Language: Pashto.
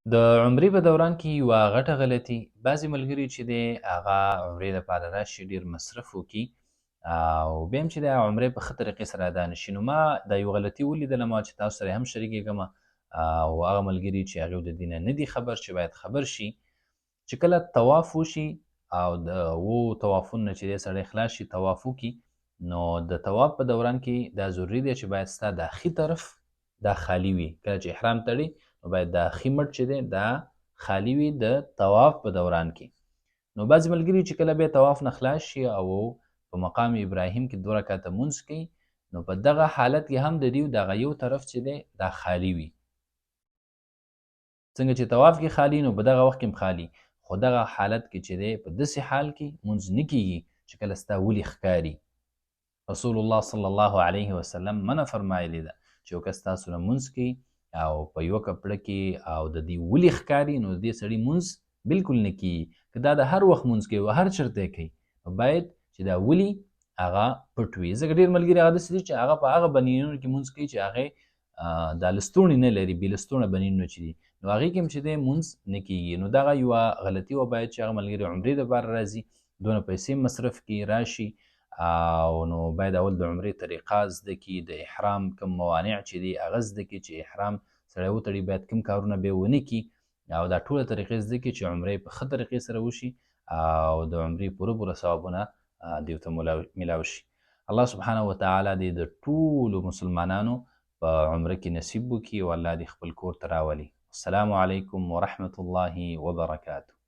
د عمرې په دوران کې یوه غټه غلطي بعضې ملګري چې دی هغه عمرې دپاره راشي ډېر مصرف وکړي او بیا هم چې دی عمرې په ښه طریقې سره ادا نه شي. نو ما دا یو غلطي ولیدله ما چې تاسو سره هم شریکېږم او هغه ملګري چې هغوی د دې نه نه دي خبر چې باید خبر شي چې کله طواف وشي او د اوو طوافونو نه چې دی سړی خلاص شي طواف وکړي نو د طواف په دوران کې دا ضروري دی چې باید ستا دا ښي طرف دا خالي وي. کله چې احرام تړي نو باید دا ښي مټ چې دی دا خالي وي د طواف په دوران کې. نو بعضې ملګري چې کله بیا طواف نه خلاص شي او په مقام ابراهیم کې 2 رکعته مونځ کوي نو په دغه حالت کې هم د دوی دغه یو طرف چې دی دا خالي وي. څنګه چې طواف کې خالي نو په دغه وخت کې هم خالي، خو دغه حالت کې چې دی په داسې حال کې مونځ نه کیږي چې کله ستا ولي ښکاري. رسول الله صلی الله علیه وسلم منع فرمایلی ده چې یو کس تاسو نه مونځ کوي او په یوه کپړه کې او د دې ولي ښکاري نو د دې سړي مونځ بالکل نه کیږي. که دا د هر وخت مونځ کوي او هر چېرته یې کوي نو باید چې دا ولي هغه پټ وي. ځکه ډېر ملګري هغه داسې دي چې هغه په هغه بنینونو کې مونځ کوي چې هغې دا لستوڼي نه لري، بې لستوڼه بنینونه چې دي نو هغې کې هم چې دی مونځ نه کیږي. نو دغه یوه غلطي وه باید چې هغه ملګري عمرې دپاره راځي دونه پیسې مصرف کړي راشي او نو باید اول د عمرې طریقه زده کړي، د احرام کوم موانع چې دي هغه زده کړي چې احرام سړی وتړي باید کوم کارونه بیا ونه کړي او دا ټوله طریقې زده کړي چې عمرې په ښه طریقې سره وشي او د عمرې پوره ثوابونه دوی ته میلاو شي. الله سبحانه وتعالی دې د ټولو مسلمانانو په عمره کې نصیب وکړي او الله دې خپل کور ته راولي. السلام علیکم ورحمة الله وبرکاته.